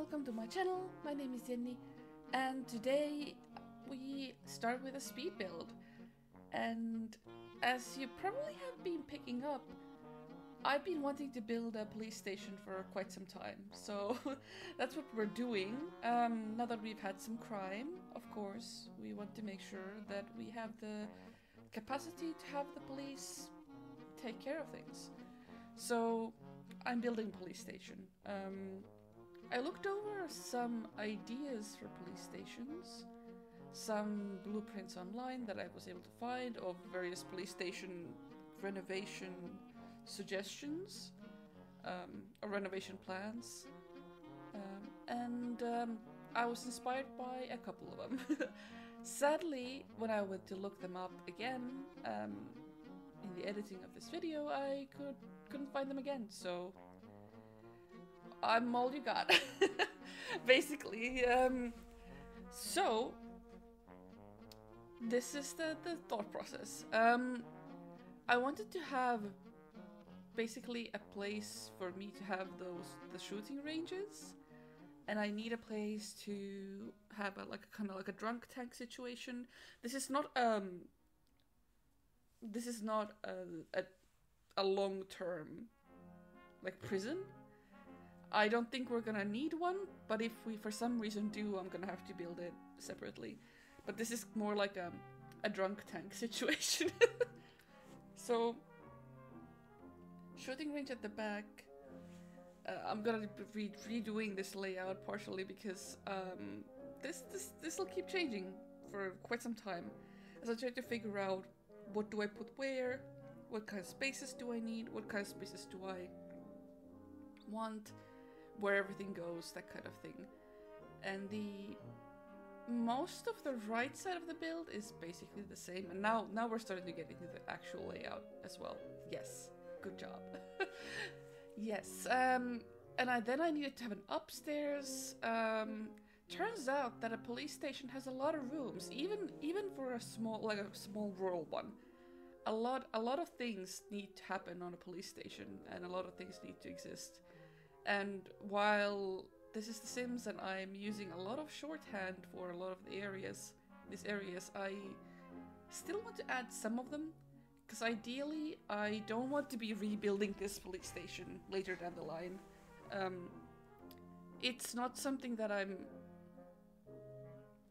welcome to my channel. My name is Jenny, and today we start with a speed build. And as you probably have been picking up, I've been wanting to build a police station for quite some time, so that's what we're doing. Now that we've had some crime, of course, we want to make sure that we have the capacity to have the police take care of things. So I'm building a police station. I looked over some ideas for police stations, some blueprints online that I was able to find of various police station renovation suggestions, or renovation plans, and I was inspired by a couple of them. Sadly, when I went to look them up again, in the editing of this video, I couldn't find them again, so I'm all you got, basically. So this is the thought process. I wanted to have basically a place for me to have the shooting ranges, and I need a place to have a kind of like a drunk tank situation. This is not a long-term like prison. I don't think we're gonna need one, but if we for some reason do, I'm gonna have to build it separately. But this is more like a drunk tank situation. So, shooting range at the back. I'm gonna be redoing this layout partially because this will keep changing for quite some time as I try to figure out what do I put where, what kind of spaces do I need, what kind of spaces do I want, where everything goes, that kind of thing. And most of the right side of the build is basically the same, and now we're starting to get into the actual layout as well. Yes, good job. Yes, and then I needed to have an upstairs. Turns out that a police station has a lot of rooms, even for a small rural one. A lot of things need to happen on a police station, and a lot of things need to exist. And while this is The Sims and I'm using a lot of shorthand for a lot of these areas, I still want to add some of them, because ideally I don't want to be rebuilding this police station later down the line. It's not something that I'm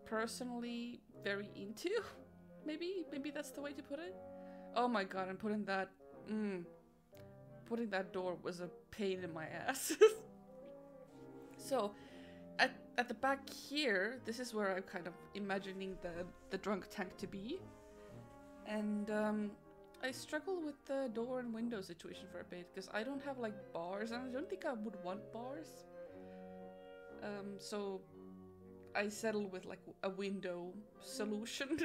personally very into. Maybe that's the way to put it. Oh my god, and putting that door was a pain in my ass. So, at the back here, this is where I'm kind of imagining the drunk tank to be. And I struggle with the door and window situation for a bit, because I don't have like bars, and I don't think I would want bars. So I settled with like a window solution.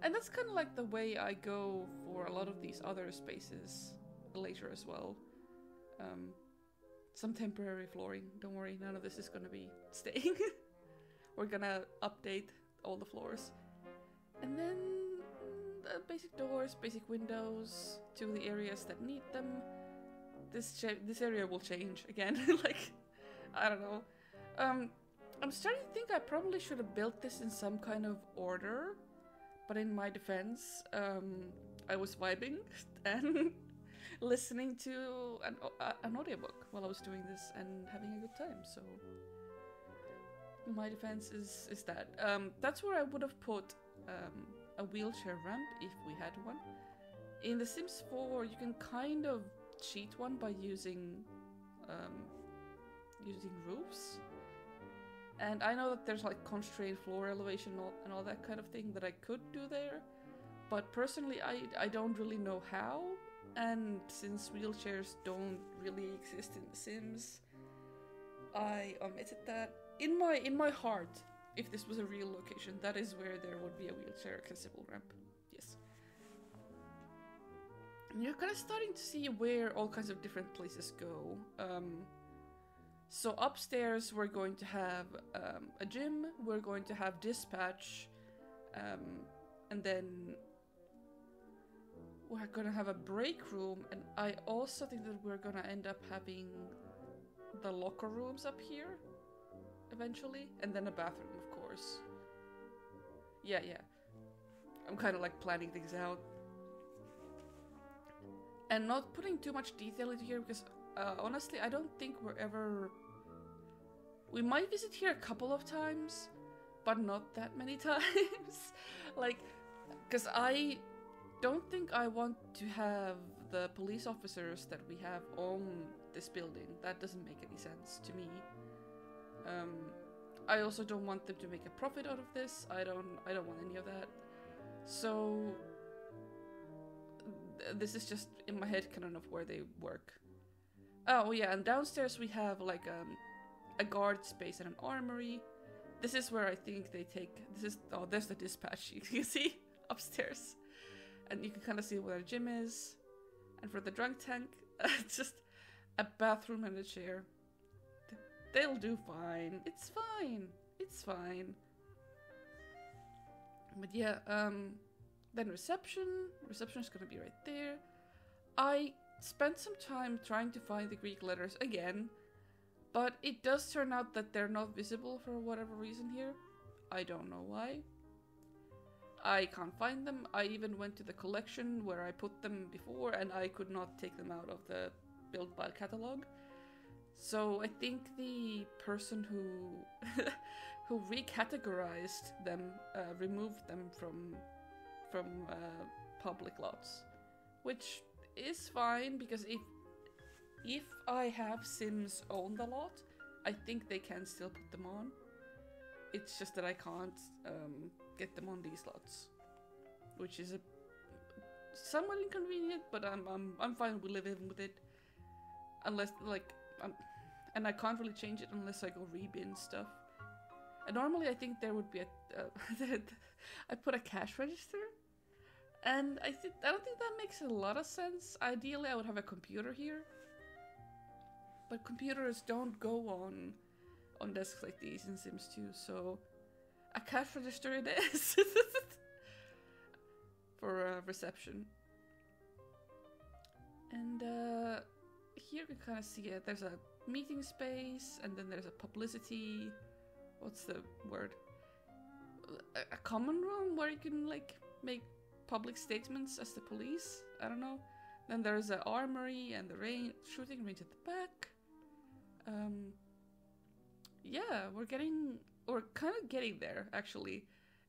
And that's kind of like the way I go for a lot of these other spaces later as well. Some temporary flooring, don't worry, none of this is gonna be staying. We're gonna update all the floors. And then basic doors, basic windows to the areas that need them. This area will change again. Like, I don't know. I'm starting to think I probably should have built this in some kind of order, but in my defense, I was vibing and listening to an audiobook while I was doing this and having a good time, so my defense is that. That's where I would have put a wheelchair ramp if we had one. In The Sims 4, you can kind of cheat one by using roofs. And I know that there's like constrained floor elevation and all that kind of thing that I could do there, but personally I don't really know how, and since wheelchairs don't really exist in The Sims, I omitted that. In my heart, if this was a real location, that is where there would be a wheelchair accessible ramp. Yes. And you're kind of starting to see where all kinds of different places go. So upstairs we're going to have a gym, we're going to have dispatch, and then we're gonna have a break room, and I also think that we're gonna end up having the locker rooms up here. eventually, and then a bathroom, of course. Yeah. I'm kind of like planning things out. And not putting too much detail into here because honestly, I don't think we're ever... We might visit here a couple of times, but not that many times. Like, because I don't think I want to have the police officers that we have on this building. That doesn't make any sense to me. I also don't want them to make a profit out of this. I don't want any of that. So this is just in my head canon of where they work. Oh yeah, and downstairs we have like a guard space and an armory. This is where I think they take... Oh, there's the dispatch, you see? Upstairs. And you can kind of see where the gym is. And for the drunk tank, it's just a bathroom and a chair. They'll do fine. It's fine. It's fine. But yeah, then reception. Reception is gonna be right there. I spent some time trying to find the Greek letters again. But it does turn out that they're not visible for whatever reason here. I don't know why. I can't find them. I even went to the collection where I put them before and I could not take them out of the build by catalog. So I think the person who who recategorized them removed them from public lots, which is fine because if I have Sims own the lot, I think they can still put them on. It's just that I can't get them on these lots, which is somewhat inconvenient. But I'm fine with living with it, unless like and I can't really change it unless I go rebin stuff. And normally I think there would be I put a cash register, and I don't think that makes a lot of sense. Ideally, I would have a computer here. But computers don't go on desks like these in Sims 2, so a cash register it is for reception. And here you can kind of see it. There's a meeting space, and then there's a publicity. What's the word? A common room where you can like make public statements as the police. I don't know. Then there's an armory and the shooting range at the back. Yeah, we're kind of getting there, actually.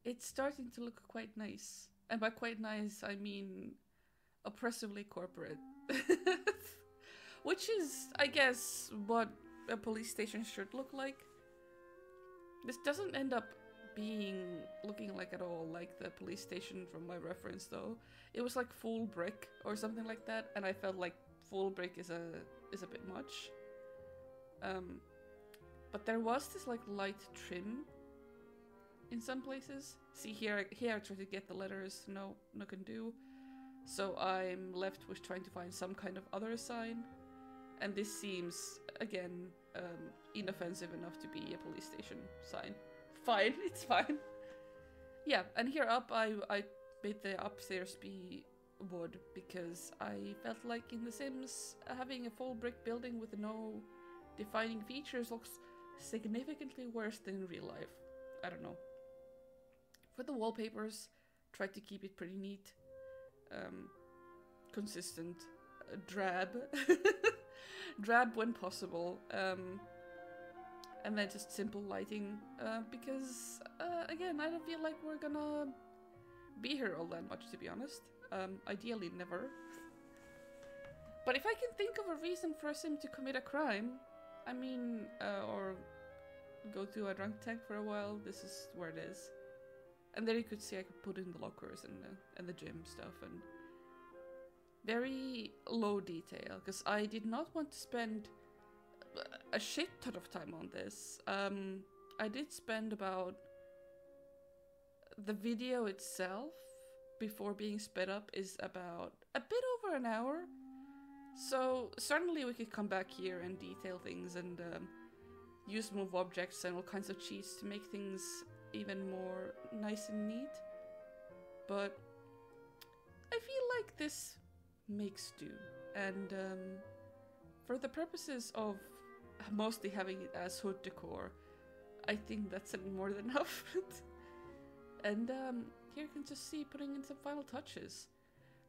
It's starting to look quite nice. And by quite nice, I mean oppressively corporate. Which is, I guess, what a police station should look like. This doesn't end up looking like at all like the police station from my reference, though. It was like full brick or something like that, and I felt like full brick is a bit much. But there was this like light trim in some places. See here I tried to get the letters, no can do. So I'm left with trying to find some kind of other sign. And this seems, again, inoffensive enough to be a police station sign. Fine, it's fine. Yeah, and here up I made the upstairs be wood because I felt like in The Sims having a full brick building with no defining features looks significantly worse than in real life. I don't know. For the wallpapers, tried to keep it pretty neat. Consistent. Drab. Drab when possible. And then just simple lighting. Because, again, I don't feel like we're gonna be here all that much, to be honest. Ideally never. But if I can think of a reason for a Sim to commit a crime, I mean, or go to a drunk tank for a while, this is where it is. And there you could see I could put in the lockers and the gym stuff, and very low detail, because I did not want to spend a shit ton of time on this. I did spend about... The video itself, before being sped up, is about a bit over an hour. So certainly we could come back here and detail things and use move objects and all kinds of cheats to make things even more nice and neat. But I feel like this makes do. And for the purposes of mostly having it as hood decor, I think that's more than enough. And here you can just see putting in some final touches.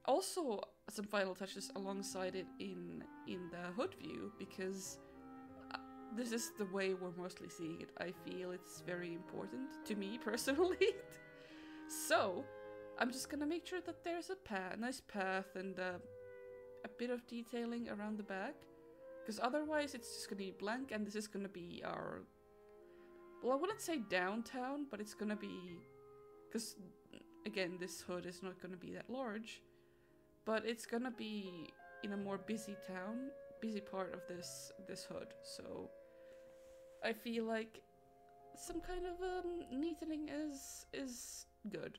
Also, some final touches alongside it in the hood view, because this is the way we're mostly seeing it. I feel it's very important to me personally. So, I'm just gonna make sure that there's a nice path and a bit of detailing around the back. Because otherwise it's just gonna be blank, and this is gonna be our... Well, I wouldn't say downtown, but it's gonna be... Because, again, this hood is not gonna be that large. But it's gonna be in a more busy town, busy part of this hood. So, I feel like some kind of neatening is good.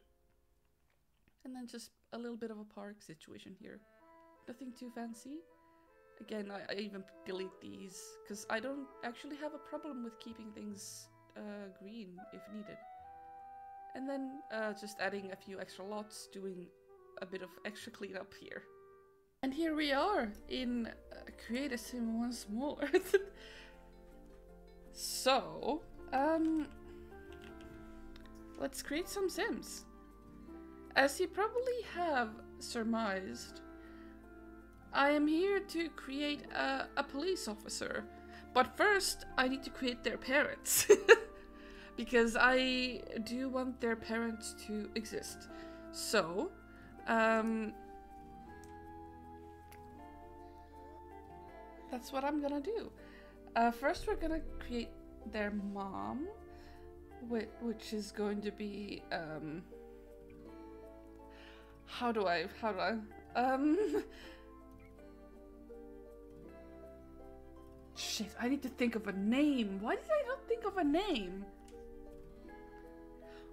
And then just a little bit of a park situation here. Nothing too fancy. Again, I even delete these, because I don't actually have a problem with keeping things green if needed. And then just adding a few extra lots, doing a bit of extra cleanup here. And here we are in Create a Sim once more. So, let's create some Sims. As you probably have surmised, I am here to create a police officer. But first, I need to create their parents. Because I do want their parents to exist. So, that's what I'm gonna do. First, we're gonna create their mom, which is going to be, how do I, shit, I need to think of a name. Why did I not think of a name?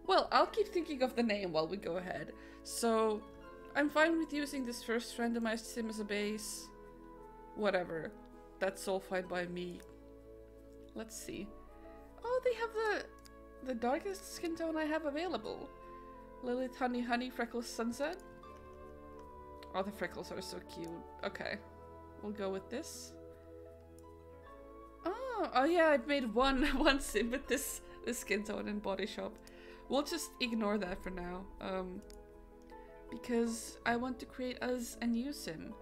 Well, I'll keep thinking of the name while we go ahead. So, I'm fine with using this first randomized sim as a base. Whatever. That's all fine by me. Let's see. Oh, they have the darkest skin tone I have available. Lilith, Honey, Freckles, Sunset. Oh, the freckles are so cute. Okay. We'll go with this. Oh yeah, I've made one sim with this skin tone in Body Shop. We'll just ignore that for now, because I want to create us a new sim,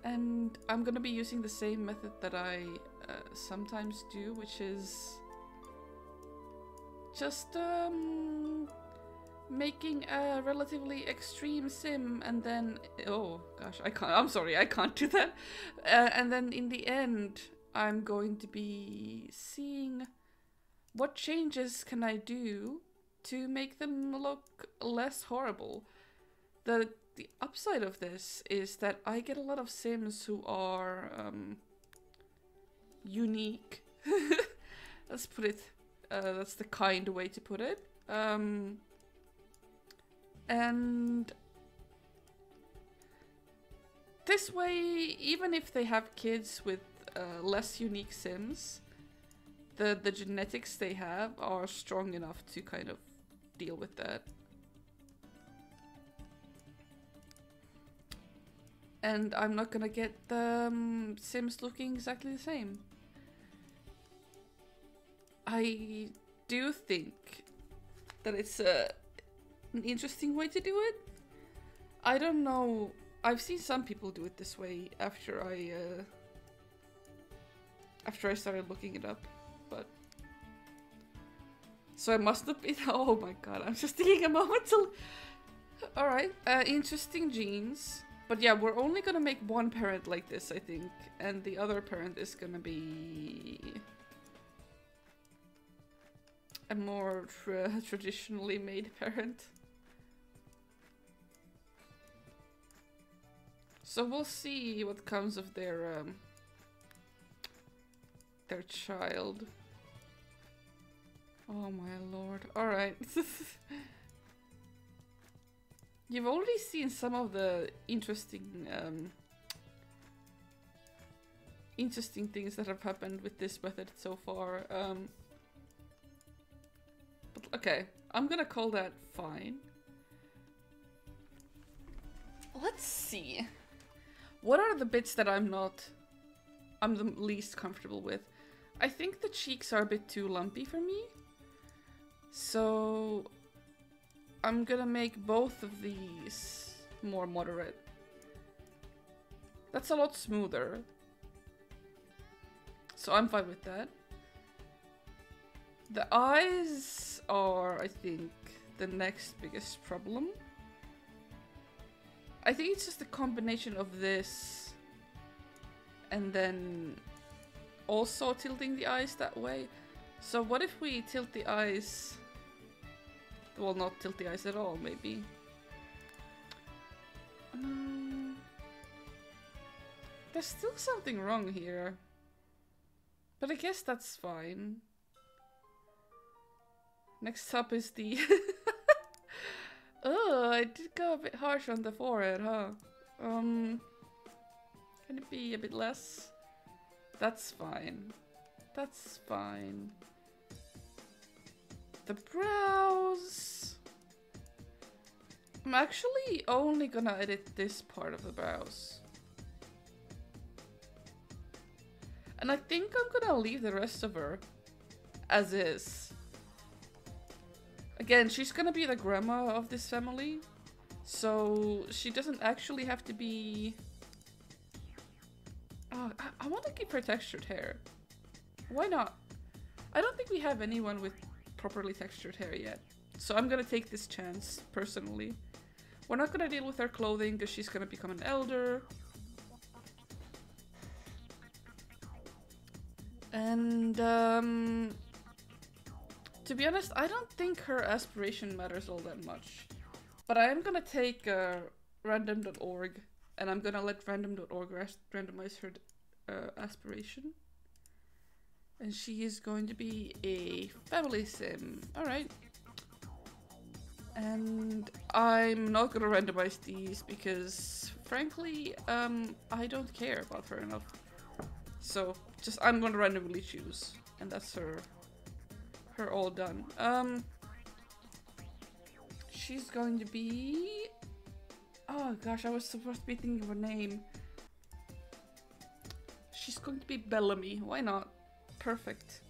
and I'm gonna be using the same method that I sometimes do, which is just making a relatively extreme sim, and then oh gosh, I'm sorry, I can't do that, and then in the end I'm going to be seeing what changes can I do to make them look less horrible. The upside of this is that I get a lot of Sims who are unique. Let's put it, that's the kind way to put it. And this way, even if they have kids with less unique Sims, the genetics they have are strong enough to kind of deal with that. And I'm not gonna get the Sims looking exactly the same. I do think that it's an interesting way to do it. I don't know. I've seen some people do it this way after I started looking it up, but so I must have been. Oh my god! I'm just taking a moment to. All right, interesting genes, but yeah, we're only gonna make one parent like this, I think, and the other parent is gonna be a more traditionally made parent. So we'll see what comes of their child. Oh my lord. Alright. You've already seen some of the interesting things that have happened with this method so far. But okay, I'm gonna call that fine. Let's see. What are the bits that I'm the least comfortable with? I think the cheeks are a bit too lumpy for me. So I'm gonna make both of these more moderate. That's a lot smoother. So I'm fine with that. The eyes are, I think, the next biggest problem. I think it's just a combination of this and then also tilting the eyes that way. So what if we tilt the eyes? Well, not tilt the eyes at all, maybe. There's still something wrong here. But I guess that's fine. Next up is the... Oh, I did go a bit harsh on the forehead, huh? Can it be a bit less? That's fine. That's fine. The brows... I'm actually only gonna edit this part of the brows. And I think I'm gonna leave the rest of her as is. Again, she's gonna be the grandma of this family, so she doesn't actually have to be... Oh, I want to keep her textured hair. Why not? I don't think we have anyone with properly textured hair yet, so I'm gonna take this chance, personally. We're not gonna deal with her clothing because she's gonna become an elder. And, to be honest, I don't think her aspiration matters all that much. But I am gonna take random.org and I'm gonna let random.org randomize her aspiration. And she is going to be a family sim. Alright. And I'm not gonna randomize these because, frankly, I don't care about her enough. So, just I'm gonna randomly choose. And that's her all done. She's going to be... Oh gosh, I was supposed to be thinking of a name. She's going to be Bellamy. Why not? Perfect.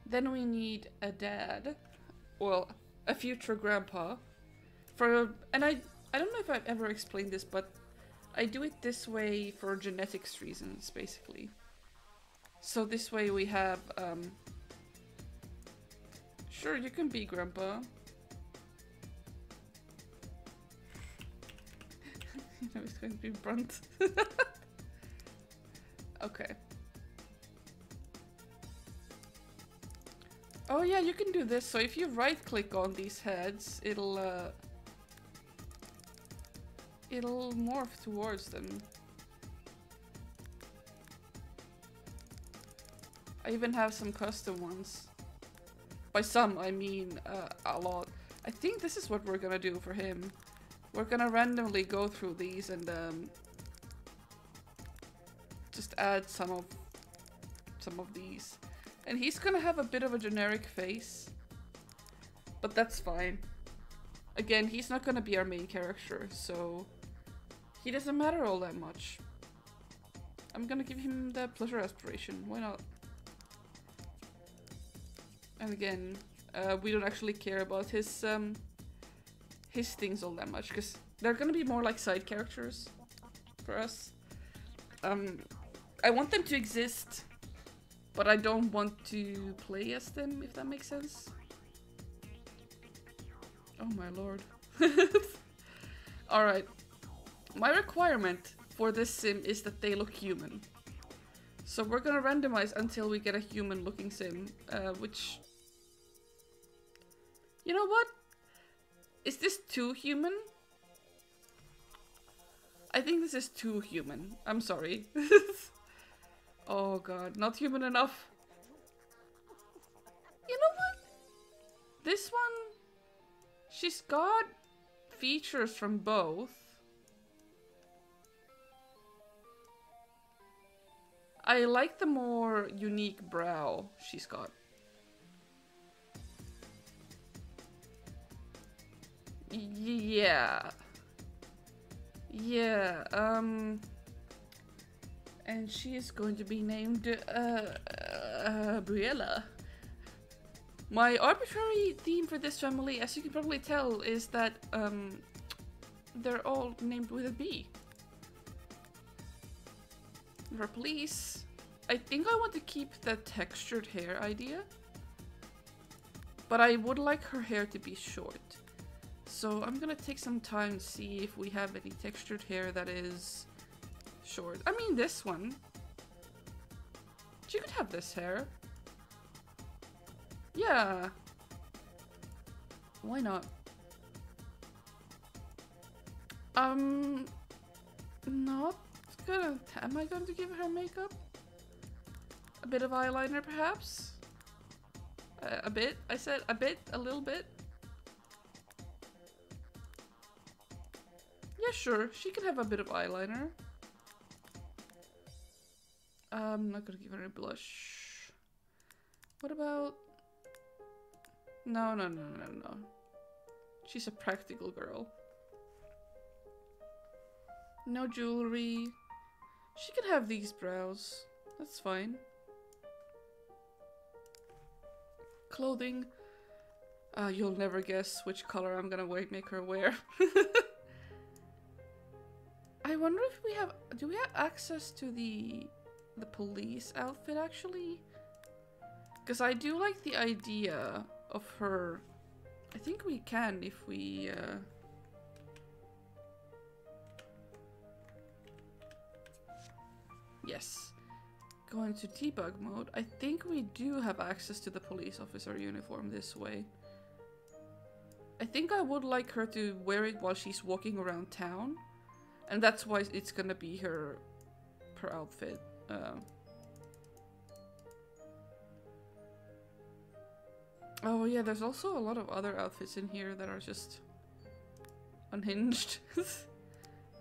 Then we need a dad. Well, a future grandpa. And I don't know if I've ever explained this, but I do it this way for genetics reasons, basically. So this way we have, sure, you can be grandpa. You know, it's going to be Brunt. Okay. Oh yeah, you can do this. So if you right click on these heads, it'll morph towards them. I even have some custom ones. By some, I mean a lot. I think this is what we're gonna do for him. We're gonna randomly go through these and just add some of these. And he's gonna have a bit of a generic face, but that's fine. Again, he's not gonna be our main character, so he doesn't matter all that much. I'm gonna give him the pleasure aspiration, why not? And again, we don't actually care about his things all that much, because they're gonna be more like side characters for us. I want them to exist, but I don't want to play as them, if that makes sense. Oh my lord. Alright. My requirement for this sim is that they look human. So we're gonna randomize until we get a human looking sim, which... You know what? Is this too human? I think this is too human. I'm sorry. Oh god, not human enough. You know what? This one, she's got features from both. I like the more unique brow she's got. Yeah. Yeah, and she is going to be named, Briella. My arbitrary theme for this family, as you can probably tell, is that they're all named with a B. For police, I think I want to keep the textured hair idea. But I would like her hair to be short. So I'm gonna take some time to see if we have any textured hair that is short. I mean, this one. She could have this hair. Yeah. Why not? Not gonna... Am I going to give her makeup? A bit of eyeliner, perhaps? A bit? I said a bit? A little bit? Yeah, sure. She can have a bit of eyeliner. I'm not gonna give her a blush. What about... No. She's a practical girl. No jewelry. She can have these brows. That's fine. Clothing. You'll never guess which color I'm gonna make her wear. I wonder if we have... Do we have access to the police outfit, actually? Because I do like the idea of her... I think we can if we... Yes. Go into debug mode. I think we do have access to the police officer uniform this way. I think I would like her to wear it while she's walking around town. And that's why it's gonna be her outfit. Oh yeah, there's also a lot of other outfits in here that are just unhinged.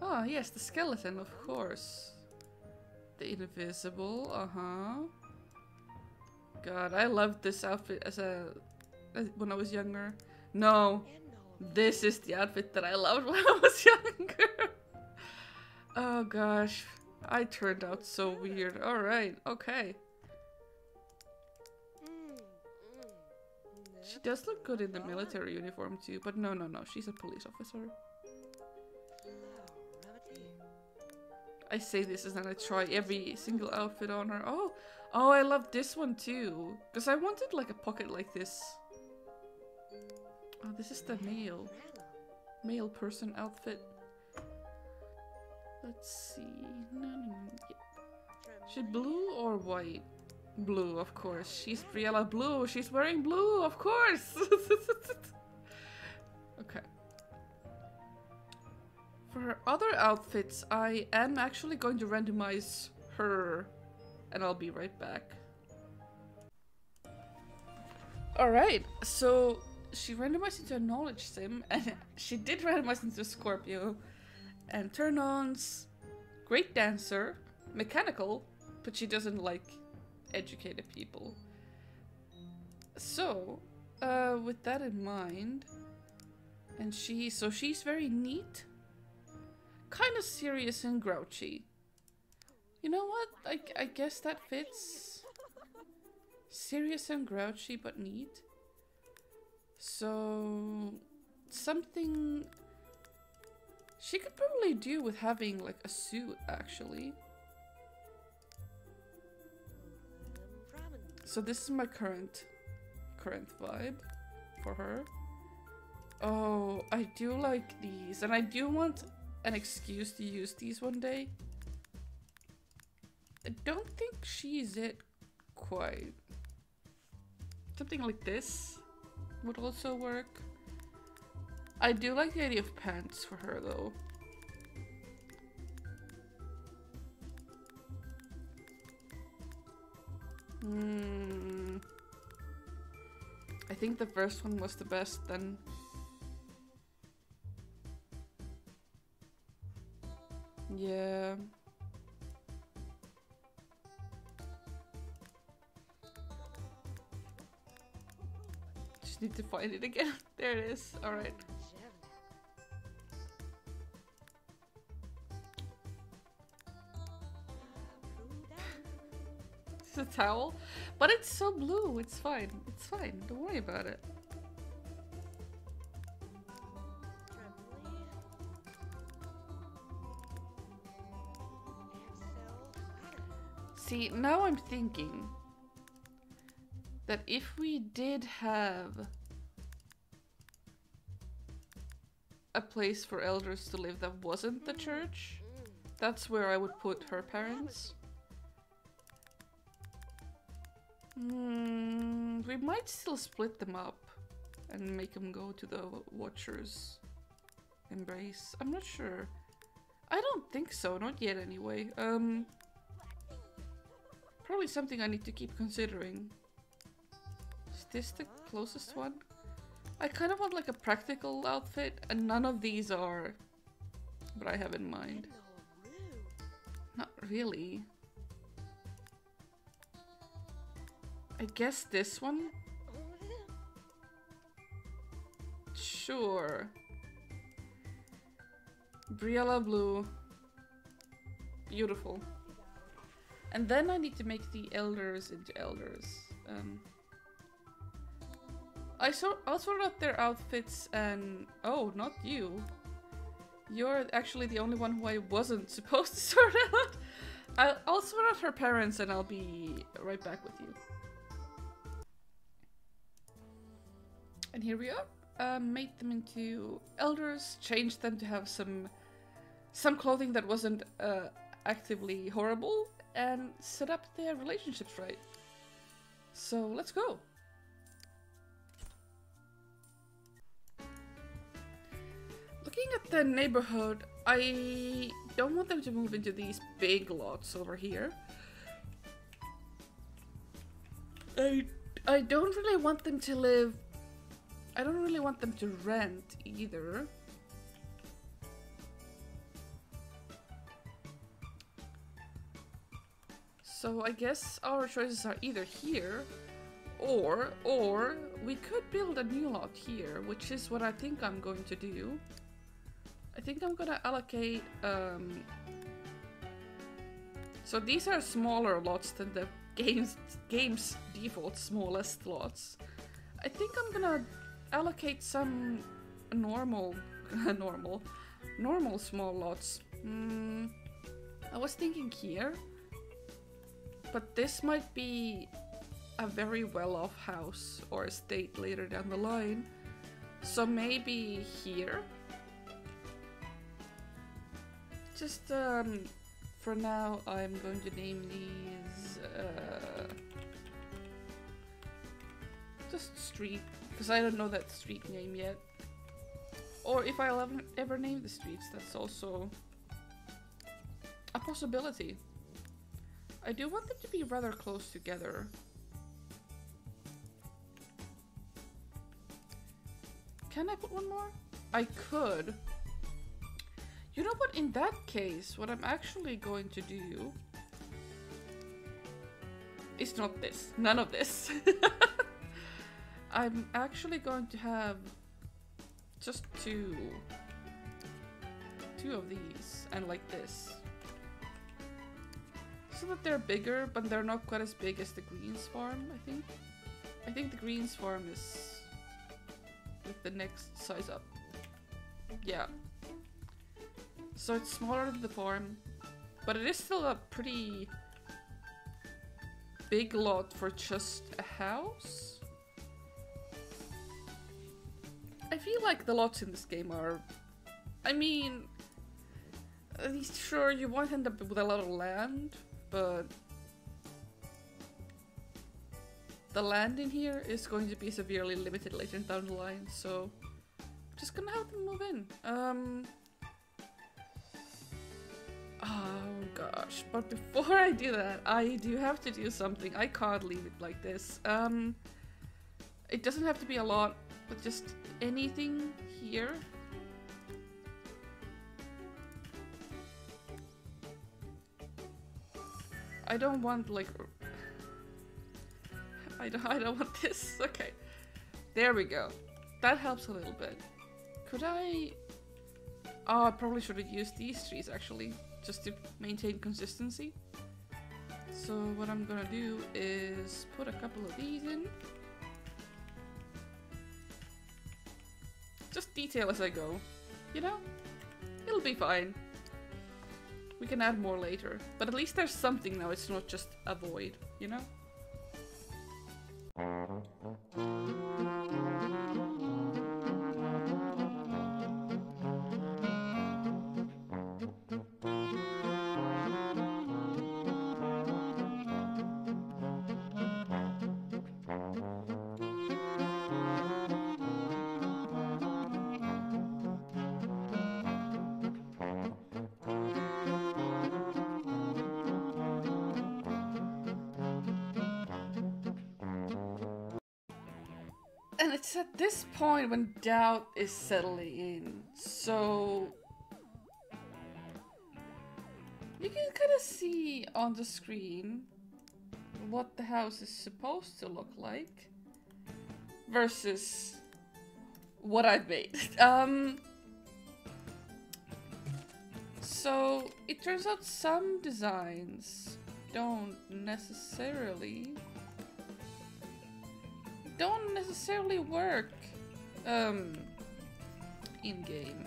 Ah yes, the skeleton, of course. The invisible, God, I loved this outfit when I was younger. No, this is the outfit that I loved when I was younger. Oh gosh, I turned out so weird. Alright, okay. She does look good in the military uniform too, but no, she's a police officer. I say this and then I try every single outfit on her. Oh, I love this one too. Because I wanted like a pocket like this. Oh, this is the male person outfit. Let's see. No. Yeah. Is it blue or white? Blue, of course. She's Briella Blue. She's wearing blue, of course. Okay. For her other outfits, I am actually going to randomize her, and I'll be right back. Alright, so she randomized into a knowledge sim, and she did randomize into a Scorpio. And turn-ons, great dancer, mechanical, but she doesn't like educated people. So, with that in mind, and she's very neat. Kind of serious and grouchy. You know what? I guess that fits. Serious and grouchy, but neat. So something she could probably do with having like a suit, actually. So this is my current vibe for her. Oh, I do like these, and I do want an excuse to use these one day. I don't think she's it quite. Something like this would also work. I do like the idea of pants for her though. I think the first one was the best then. Yeah. Just need to find it again. There it is. Alright. towel. But it's so blue, it's fine. It's fine, don't worry about it. See, now I'm thinking that if we did have a place for elders to live that wasn't the church, that's where I would put her parents. We might still split them up and make them go to the Watcher's embrace. I'm not sure. I don't think so, not yet anyway. Probably something I need to keep considering. Is this the closest one? I kind of want like a practical outfit, and none of these are what I have in mind. Not really. I guess this one? Sure. Briella blue. Beautiful. And then I need to make the elders into elders. I'll sort out their outfits and... Oh, not you. You're actually the only one who I wasn't supposed to sort out. I'll sort out her parents and I'll be right back with you. And here we are. Made them into elders, changed them to have some clothing that wasn't actively horrible, and set up their relationships right. So let's go. Looking at the neighborhood, I don't want them to move into these big lots over here. I don't really want them to live... I don't really want them to rent either. So I guess our choices are either here, or we could build a new lot here, which is what I think I'm going to do. I think I'm gonna allocate, so these are smaller lots than the game's default smallest lots. I think I'm gonna allocate some normal small lots. I was thinking here. But this might be a very well-off house or estate later down the line. So maybe here? Just, for now, I'm going to name these, just street, because I don't know that street name yet. Or if I'll ever name the streets, that's also a possibility. I do want them to be rather close together. Can I put one more? I could. You know what? In that case, what I'm actually going to do is not this. None of this. I'm actually going to have just two of these and like this. So that they're bigger, but they're not quite as big as the Greens farm, I think. I think the Greens farm is with the next size up. Yeah. So it's smaller than the farm, but it is still a pretty big lot for just a house. I feel like the lots in this game are... I mean... Sure, you won't end up with a lot of land, but the land in here is going to be severely limited later down the line, so I'm just gonna have them move in. Oh gosh, but before I do that, I do have to do something. I can't leave it like this. It doesn't have to be a lot, but just anything here. I don't want like... I don't want this. Okay. There we go. That helps a little bit. Could I... Oh, I probably should have used these trees actually, just to maintain consistency. So what I'm gonna do is put a couple of these in. Just detail as I go, you know? It'll be fine. We can add more later, but at least there's something now, it's not just a void, you know? And it's at this point when doubt is settling in, so you can kind of see on the screen what the house is supposed to look like versus what I've made. So it turns out some designs don't necessarily work in game.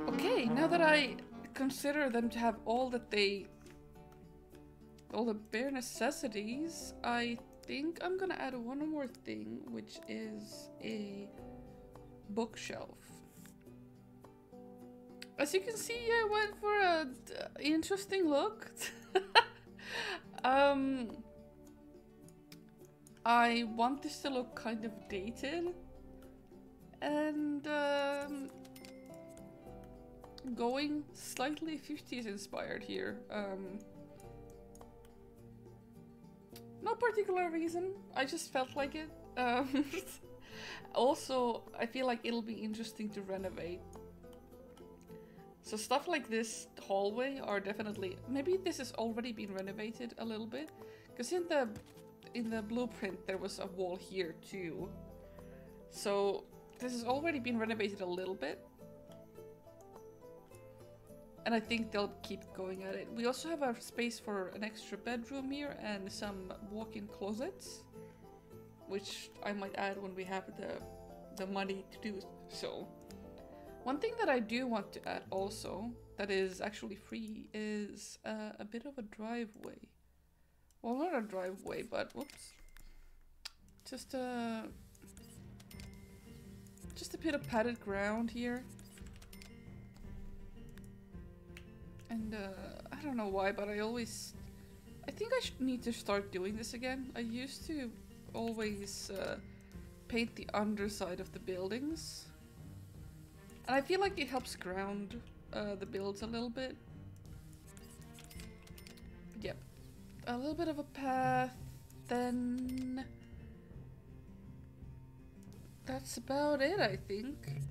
Okay, now that I consider them to have all the bare necessities, I think I'm gonna add one more thing, which is a bookshelf. As you can see, I went for an interesting look. I want this to look kind of dated, and going slightly 50s inspired here. No particular reason, I just felt like it. Also, I feel like it'll be interesting to renovate. So stuff like this hallway are definitely, maybe this has already been renovated a little bit, because in the blueprint there was a wall here too. So this has already been renovated a little bit. And I think they'll keep going at it. We also have a space for an extra bedroom here and some walk-in closets, which I might add when we have the money to do so. One thing that I do want to add also, that is actually free, is a bit of a driveway. Well, not a driveway, but whoops. Just a bit of padded ground here. And I don't know why, but I think I need to start doing this again. I used to always paint the underside of the buildings. And I feel like it helps ground the builds a little bit. But yep, a little bit of a path, then that's about it, I think.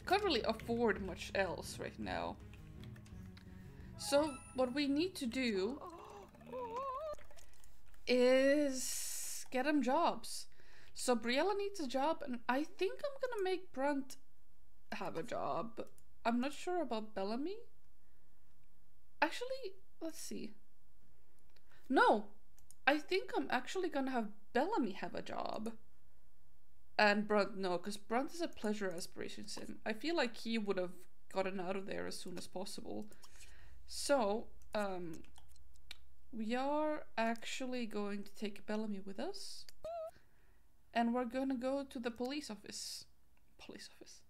Can't really afford much else right now. So what we need to do is get them jobs. So Briella needs a job, and I think I'm gonna make Brunt have a job. I'm not sure about Bellamy. Actually, let's see. No, I think I'm actually gonna have Bellamy have a job. And Brunt no, because Brunt is a pleasure aspiration sim. I feel like he would have gotten out of there as soon as possible. So, we are actually going to take Bellamy with us. And we're gonna go to the police office. Police office.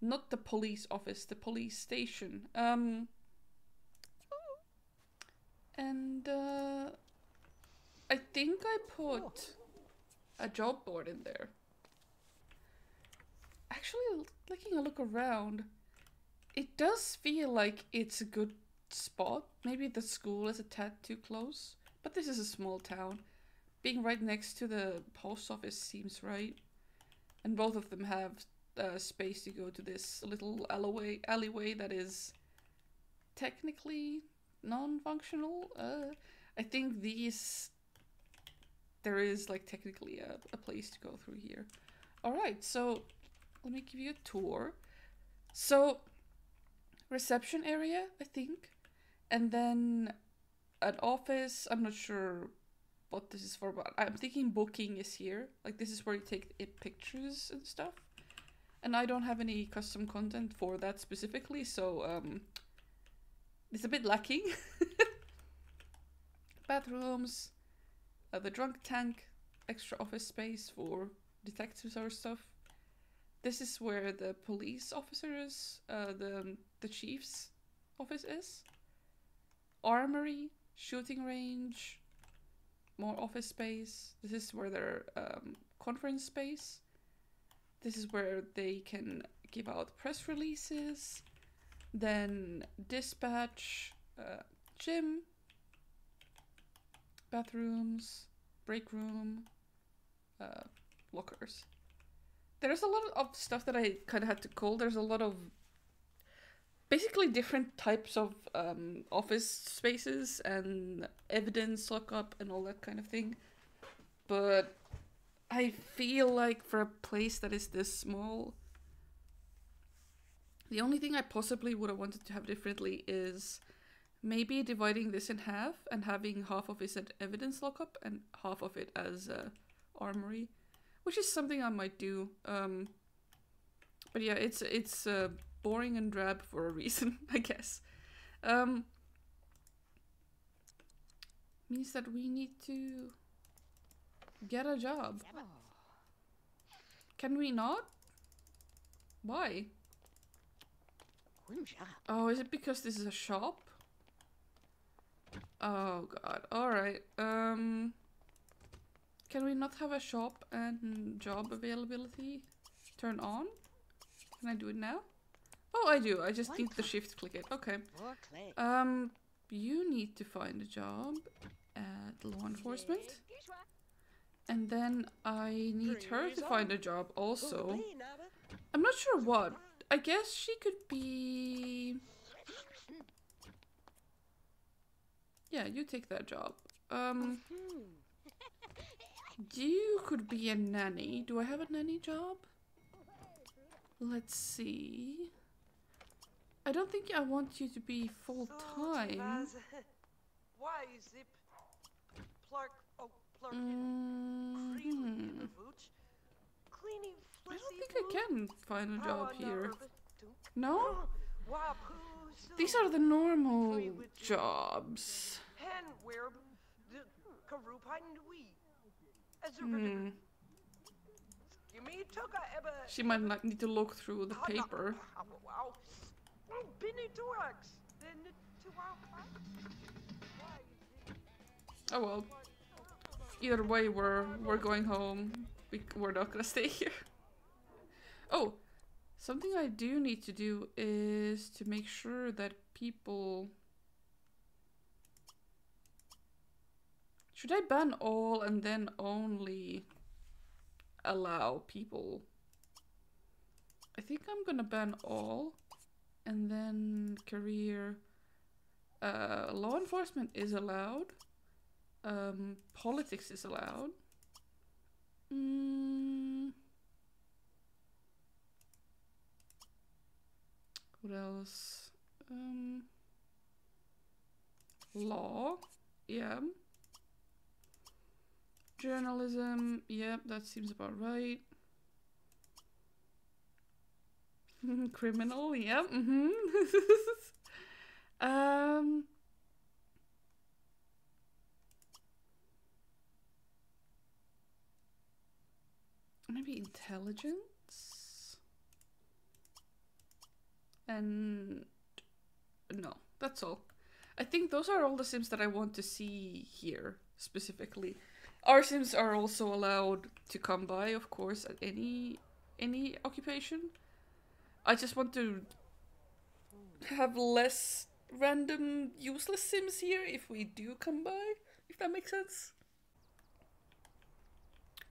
Not the police office, the police station. And I think I put a job board in there. actually, taking a look around, it does feel like it's a good spot. Maybe the school is a tad too close, but this is a small town. Being right next to the post office seems right. And both of them have space to go to this little alleyway that is technically non-functional. I think there is like technically a place to go through here. Alright, so let me give you a tour. So, reception area, I think. And then an office, I'm not sure what this is for, but I'm thinking booking is here. Like this is where you take pictures and stuff. And I don't have any custom content for that specifically, so it's a bit lacking. Bathrooms, the drunk tank, extra office space for detectives or stuff. This is where the police officers, the chief's office is. Armory, shooting range, more office space. This is where their conference space. This is where they can give out press releases. Then dispatch, gym, bathrooms, break room, lockers. There's a lot of stuff that I kind of had to call. There's a lot of basically different types of office spaces and evidence lockup and all that kind of thing. But I feel like for a place that is this small, the only thing I possibly would have wanted to have differently is maybe dividing this in half and having half of it as evidence lockup and half of it as armory, which is something I might do. But yeah, it's boring and drab for a reason, I guess. Means that we need to get a job. Can we not? Why? Oh, is it because this is a shop? Oh god. Alright. Can we not have a shop and job availability turn on? Can I do it now? Oh, I do. I just need the shift click it. Okay. You need to find a job at law enforcement. And then I need her to find a job also. I'm not sure what. I guess she could be... Yeah, you take that job. You could be a nanny. Do I have a nanny job? Let's see. I don't think I want you to be full-time. I don't think I can find a job here. No? These are the normal jobs. She might not need to look through the paper. Oh well. Either way, we're going home. We're not gonna stay here. Oh, something I do need to do is to make sure that people... Should I ban all and then only allow people? I think I'm gonna ban all and then career. Law enforcement is allowed. Politics is allowed. What else? Law, yeah. Journalism, yeah, that seems about right. Criminal, yeah, maybe intelligence? And no, that's all. I think those are all the sims that I want to see here, specifically. Our sims are also allowed to come by, of course, at any any occupation. I just want to have less random useless sims here if we do come by, if that makes sense.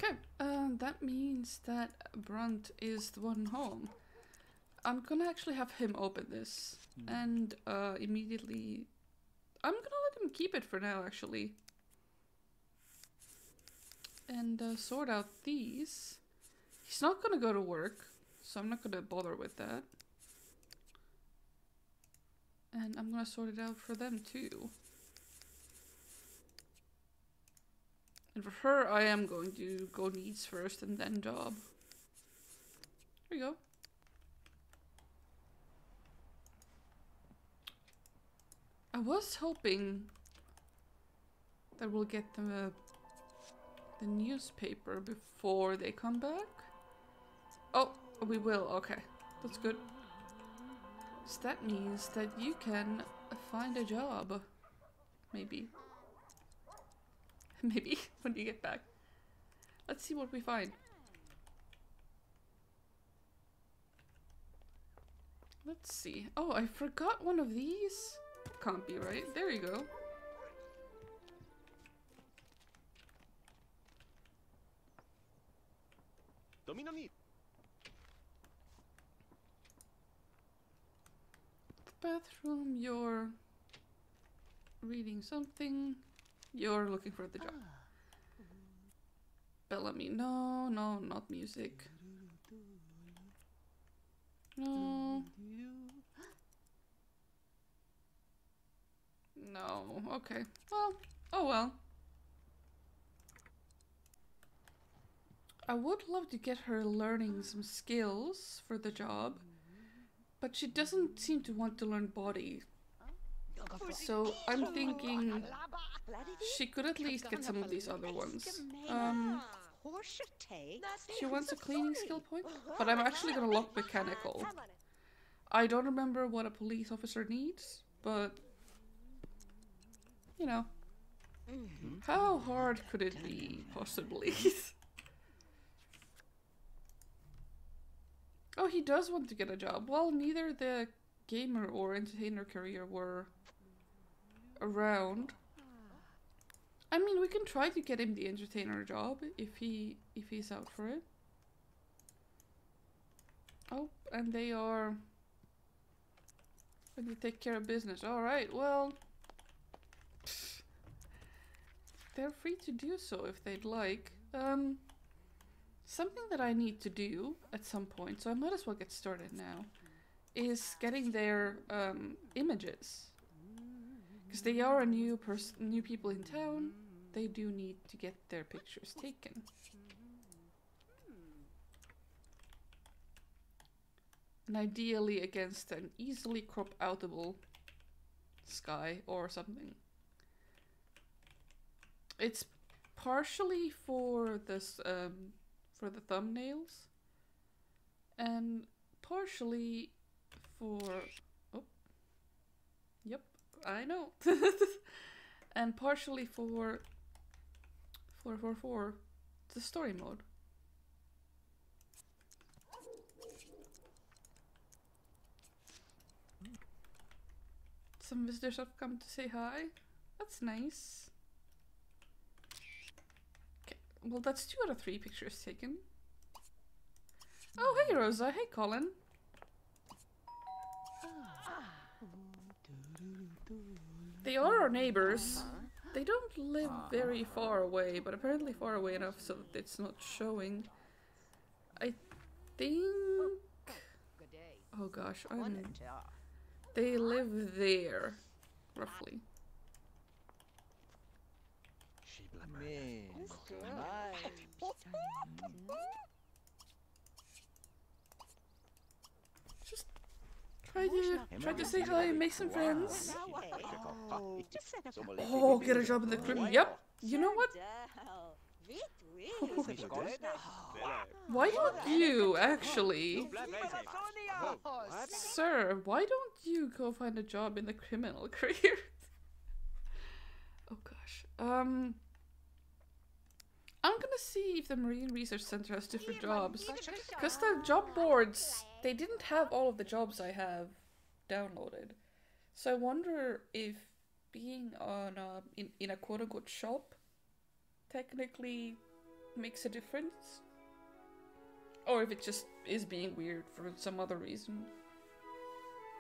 Okay, that means that Brunt is the one home. I'm gonna actually have him open this, and immediately... I'm gonna let him keep it for now, actually. And sort out these. He's not gonna go to work, so I'm not gonna bother with that. And I'm gonna sort it out for them too. And for her, I am going to go needs first and then job. There you go. I was hoping that we'll get the newspaper before they come back. Oh, we will. Okay, that's good. So that means that you can find a job. Maybe. Maybe when you get back. Let's see what we find. Let's see. Oh, I forgot one of these. Can't be right. There you go. The bathroom, you're reading something. You're looking for the job. Bellamy, no, no, not music. No. No, okay. Well, oh well. I would love to get her learning some skills for the job, but she doesn't seem to want to learn body. So I'm thinking she could at least get some of these other ones. She wants a cleaning skill point, but I'm actually gonna lock mechanical. I don't remember what a police officer needs, but you know, how hard could it be, possibly? Oh, he does want to get a job. Well, neither the gamer or entertainer career were around. I mean, we can try to get him the entertainer job if he's out for it. Oh, and they are going to take care of business. All right, well, they're free to do so if they'd like. Something that I need to do at some point, so I might as well get started now, is getting their images. Because they are a new people in town, they do need to get their pictures taken. And ideally against an easily crop outable sky or something. It's partially for this for the thumbnails, and partially for yep, I know. And partially for the story mode. Some visitors have come to say hi. That's nice. Okay, well that's 2 out of 3 pictures taken. Oh, hey Rosa, hey Colin. They are our neighbors. They don't live very far away, but apparently far away enough so that it's not showing. I think... Oh gosh, they live there, roughly. Just try to say hi and make some friends. Oh, get a job in the crib. Yep. You know what? Why don't you actually, sir? Why don't you go find a job in the criminal career? Oh gosh. I'm gonna see if the Marine Research Center has different jobs. Because the job boards, they didn't have all of the jobs I have downloaded. So I wonder if being on in a quote-unquote shop technically makes a difference. Or if it just is being weird for some other reason.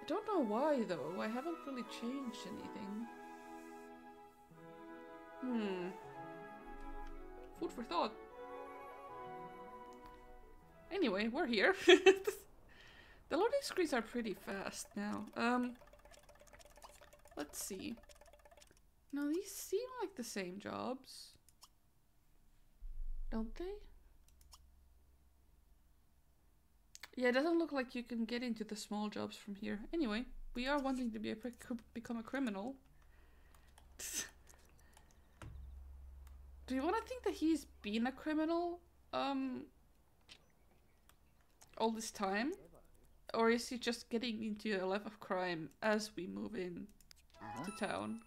I don't know why though, I haven't really changed anything. Food for thought. Anyway, we're here. The loading screens are pretty fast now. Let's see. Now these seem like the same jobs. Don't they? Yeah, it doesn't look like you can get into the small jobs from here. Anyway, we are wanting to be become a criminal. Do you want to think that he's been a criminal all this time? Or is he just getting into a life of crime as we move in to town?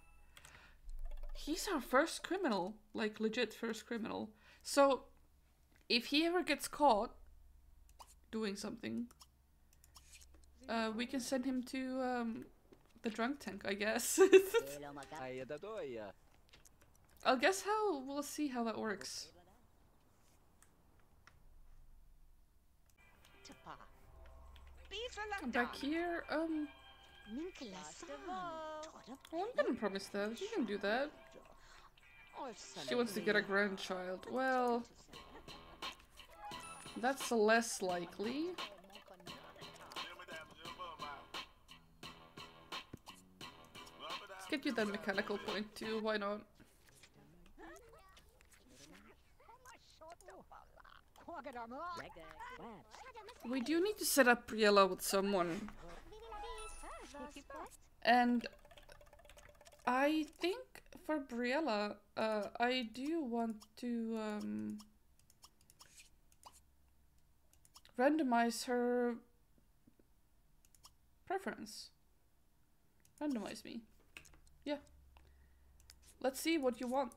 He's our first criminal, like legit first criminal. So if he ever gets caught doing something, we can send him to the drunk tank, I guess. I'll guess we'll see how that works. I'm back here, I'm gonna promise that. You can do that. She wants to get a grandchild. Well, that's less likely. Let's get you that mechanical point too, why not? We do need to set up Briella with someone. And I think for Briella, I do want to randomize her preference. Randomize me. Yeah. Let's see what you want.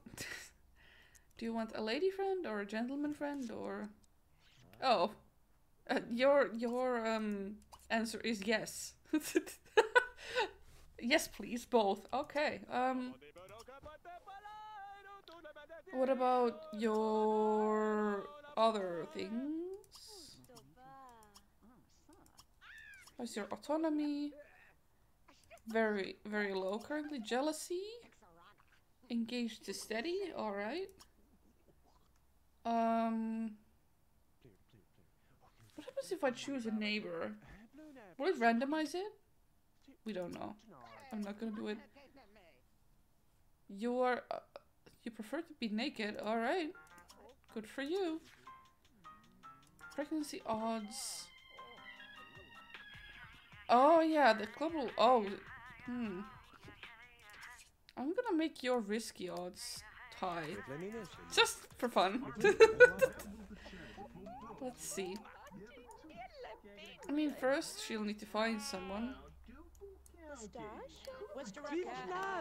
Do you want a lady friend or a gentleman friend or... Oh. Your answer is yes. Yes, please, both. Okay. What about your other things? How's your autonomy? Very, very low currently. Jealousy? Engaged to steady? Alright. What happens if I choose a neighbor? Will it randomize it? We don't know. I'm not gonna do it. You prefer to be naked? Alright. Good for you. Pregnancy odds. Oh yeah, the global... Oh. I'm gonna make your risky odds high. Just for fun. Let's see. I mean, first she'll need to find someone.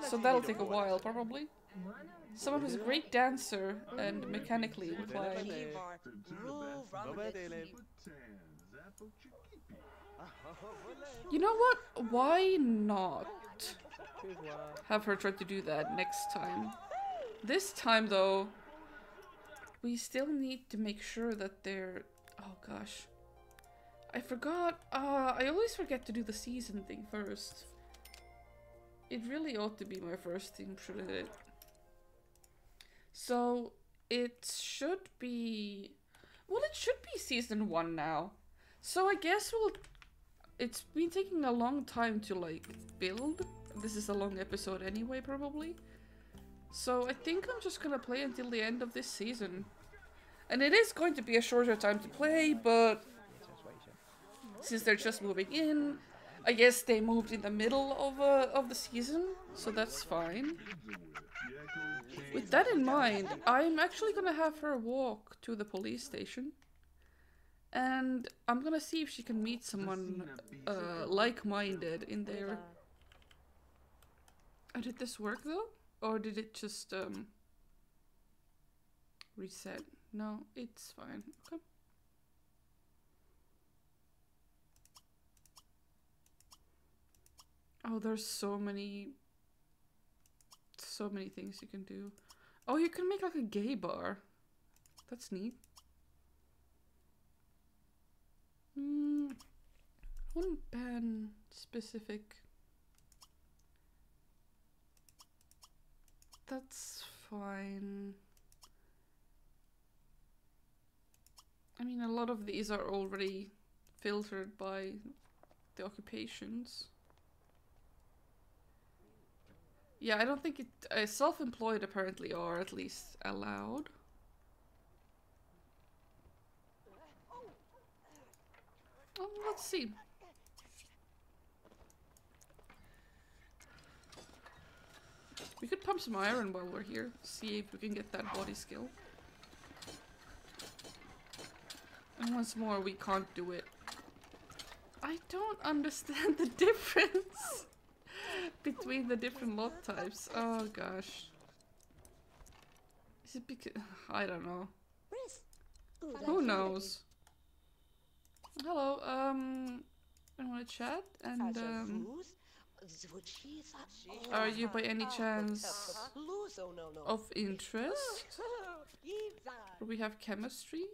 So that'll take a while, probably. Someone who's a great dancer and mechanically inclined. You know what? Why not have her try to do that next time? This time, though, we still need to make sure that they're... Oh, gosh. I forgot. I always forget to do the season thing first. It really ought to be my first thing, shouldn't it? So, it should be... Well, it should be season 1 now. So I guess we'll... It's been taking a long time to, like, build. This is a long episode anyway, probably. So I think I'm just gonna play until the end of this season. And it is going to be a shorter time to play, but... Since they're just moving in, I guess they moved in the middle of the season, so that's fine. With that in mind, I'm actually gonna have her walk to the police station. And I'm gonna see if she can meet someone like-minded in there. Oh, did this work though? Or did it just Reset. No, it's fine. Okay. Oh, there's so many things you can do. Oh, you can make like a gay bar. That's neat. Wouldn't ban specific. That's fine. I mean, a lot of these are already filtered by the occupations. Yeah, I don't think it... self-employed apparently are at least allowed. Let's see. We could pump some iron while we're here. See if we can get that body skill. And once more, we can't do it. I don't understand the difference between the different lot types. Oh gosh. Is it because... I don't know. Who knows? Hello, I want to chat and are you by any chance of interest? Do we have chemistry?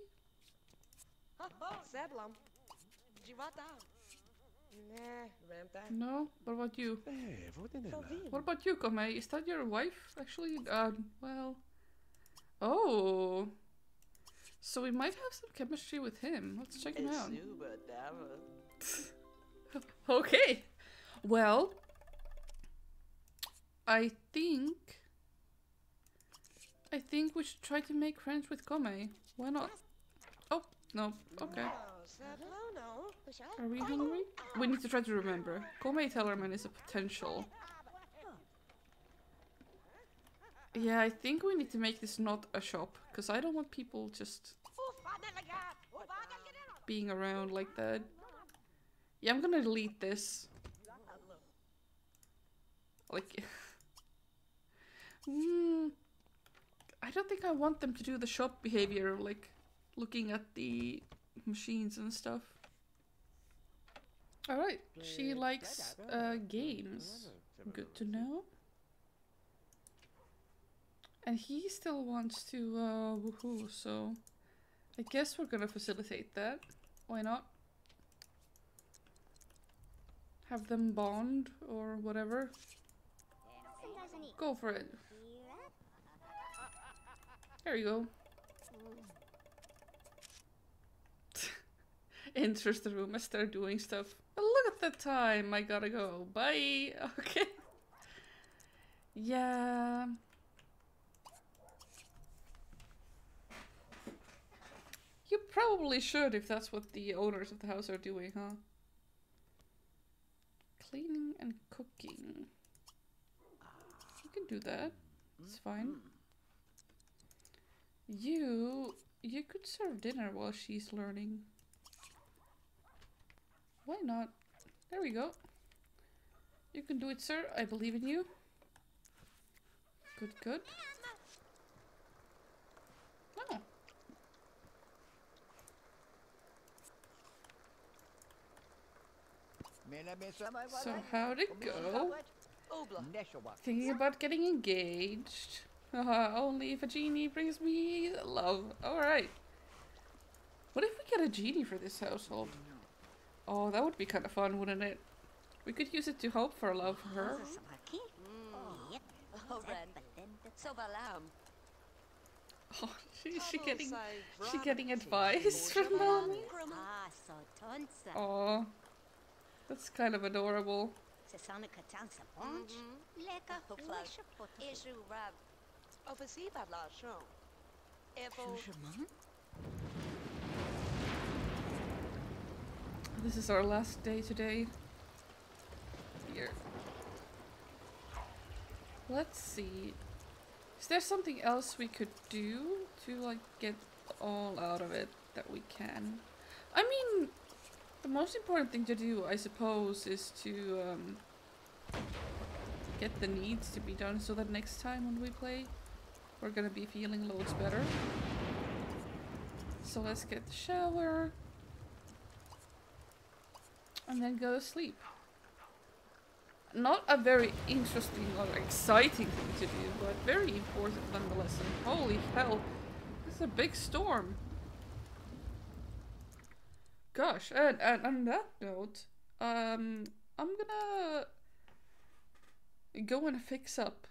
No? What about you? What about you, Komei? Is that your wife, actually? Well... Oh! So we might have some chemistry with him. Let's check him out. Okay! Well... I think we should try to make friends with Komei. Why not? Oh, no. Okay. Are we hungry? We need to try to remember. Komei Tellerman is a potential. Yeah, I think we need to make this not a shop, because I don't want people just being around like that. Yeah, I'm gonna delete this. Like... I don't think I want them to do the shop behavior, like looking at the machines and stuff. Alright, she likes games. Good to know. And he still wants to woohoo, so I guess we're gonna facilitate that. Why not? Have them bond or whatever. Go for it. There you go. Enters the room as they're doing stuff. But look at the time, I gotta go. Bye. Okay. Yeah. You probably should if that's what the owners of the house are doing, huh? Cleaning and cooking. You can do that. It's fine. You could serve dinner while she's learning. Why not? There we go. You can do it, sir. I believe in you. Good, good. Oh. So how'd it go? Thinking about getting engaged. Only if a genie brings me love. Alright. What if we get a genie for this household? Oh, that would be kind of fun, wouldn't it? We could use it to hope for love for her. Oh, she getting advice from Melanie? Oh, that's kind of adorable. This is our last day today. Here. Let's see. Is there something else we could do to like get all out of it that we can? I mean, the most important thing to do, I suppose, is to get the needs to be done so that next time when we play, we're gonna be feeling loads better. So let's get the shower. And then go to sleep. Not a very interesting or exciting thing to do, but very important nonetheless. And holy hell, this is a big storm. Gosh, and on that note, I'm gonna go and fix up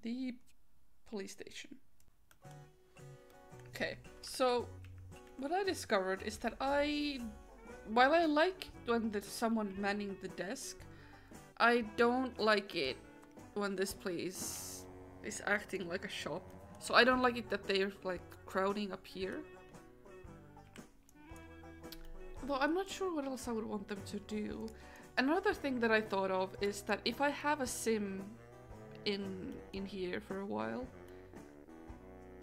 the police station. Okay, so what I discovered is that while I like when there's someone manning the desk, I don't like it when this place is acting like a shop. So I don't like it that they're like crowding up here. Though I'm not sure what else I would want them to do. Another thing that I thought of is that if I have a sim in here for a while,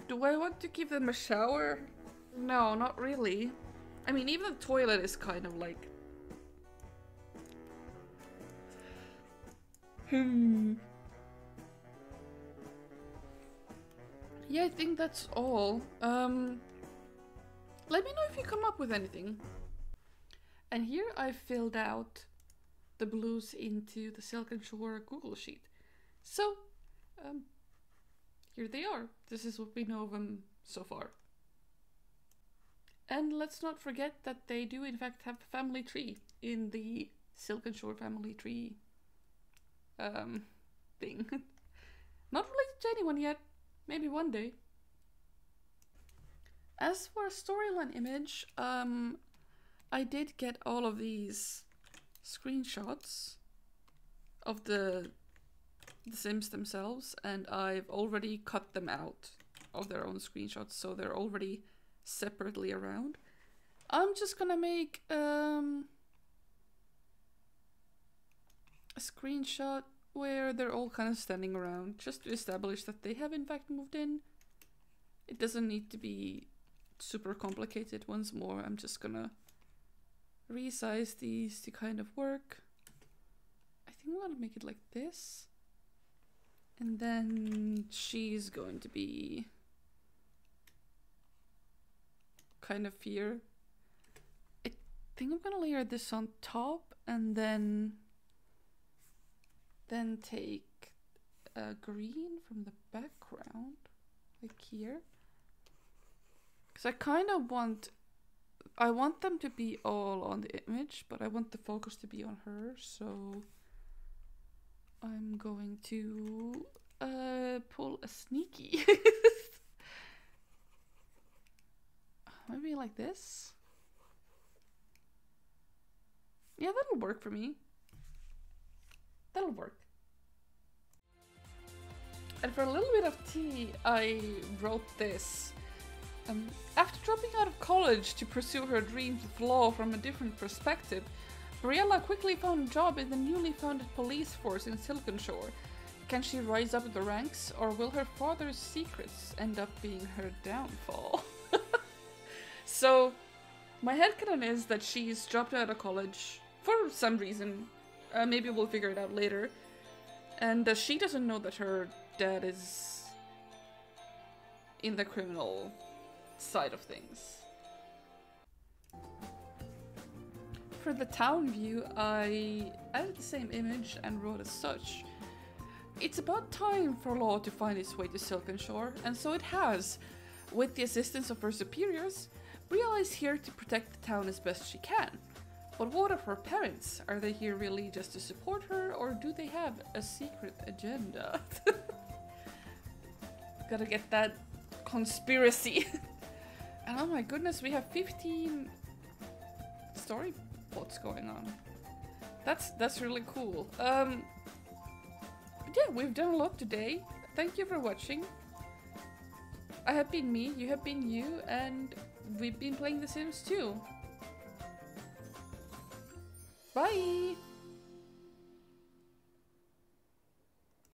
do I want to give them a shower? No, not really. I mean, even the toilet is kind of like... Yeah, I think that's all. Let me know if you come up with anything. And here I filled out the blues into the Silkenshore Google Sheet. So, here they are. This is what we know of them so far. And let's not forget that they do in fact have a family tree in the Silkenshore family tree thing. Not related to anyone yet. Maybe one day. As for a storyline image, I did get all of these screenshots of the Sims themselves, and I've already cut them out of their own screenshots, so they're already separately around. I'm just gonna make a screenshot where they're all kind of standing around, just to establish that they have in fact moved in. It doesn't need to be super complicated. Once more, I'm just gonna resize these to kind of work. I think I'm gonna make it like this. And then she's going to be kind of here. I think I'm gonna layer this on top and then take a green from the background, like here. Because I kind of want them to be all on the image, but I want the focus to be on her, so I'm going to pull a sneaky. Maybe like this. Yeah, that'll work for me. That'll work. And for a little bit of tea, I wrote this. After dropping out of college to pursue her dreams of law from a different perspective, Briella quickly found a job in the newly founded police force in Silkenshore. Can she rise up the ranks, or will her father's secrets end up being her downfall? So, my headcanon is that she's dropped out of college for some reason. Maybe we'll figure it out later. And she doesn't know that her dad is in the criminal side of things. For the town view, I added the same image and wrote as such. It's about time for law to find its way to Silkenshore, and so it has. With the assistance of her superiors, Briella is here to protect the town as best she can. But what of her parents? Are they here really just to support her, or do they have a secret agenda? Gotta get that conspiracy. And oh my goodness, we have 15 story plots going on. That's really cool. But yeah, we've done a lot today. Thank you for watching. I have been me, you have been you, and we've been playing The Sims 2. Bye!